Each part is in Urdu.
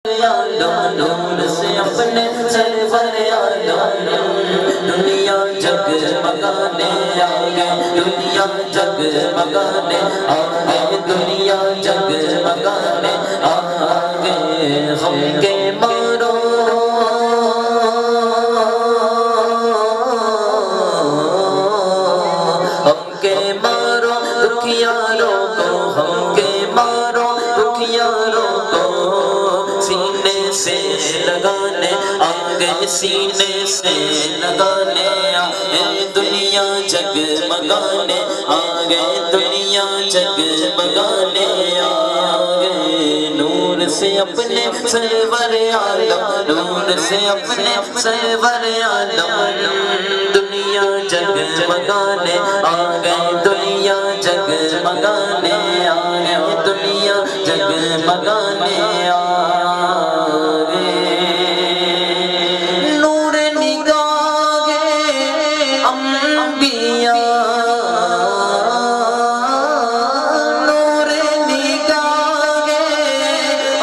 نور سے اپنے سرور عالم دنیا جگمگانے آ گئے دنیا جگمگانے آ گئے دنیا جگمگانے آ گئے غم کے مارو غم کے مارو دکھیاروں کو غم کے مارو دکھیاروں کو سینے سے لگانے آگے سینے سے لگانے آگے دنیا جگمگانے آگے دنیا جگمگانے آگے نور سے اپنے سرور عالم نور سے اپنے سرور عالم دنیا جگمگانے آگے دنیا جگمگانے آگے دنیا جگمگانے آگے نور نگاہ انبیاء نور نگاہ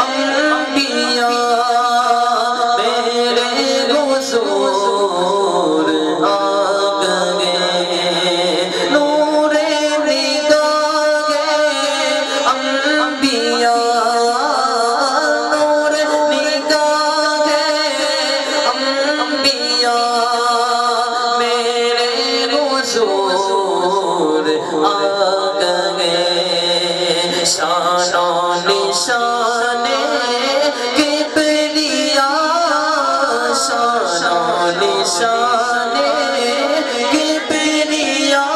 انبیاء میرے حضور آ گئے نور نگاہ انبیاء شان و نشان کبریاء شان و نشان کبریاء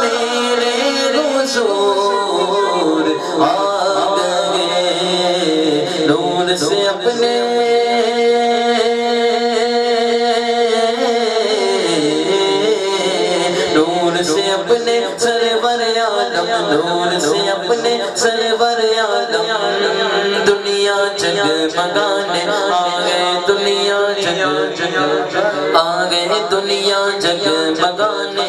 میرے حضور آ گئے نور سے اپنے نور سے اپنے سرور عالم نور سے اپنے سرور عالم دنیا جگمگانے آگئے دنیا جگمگانے آگئے دنیا جگمگانے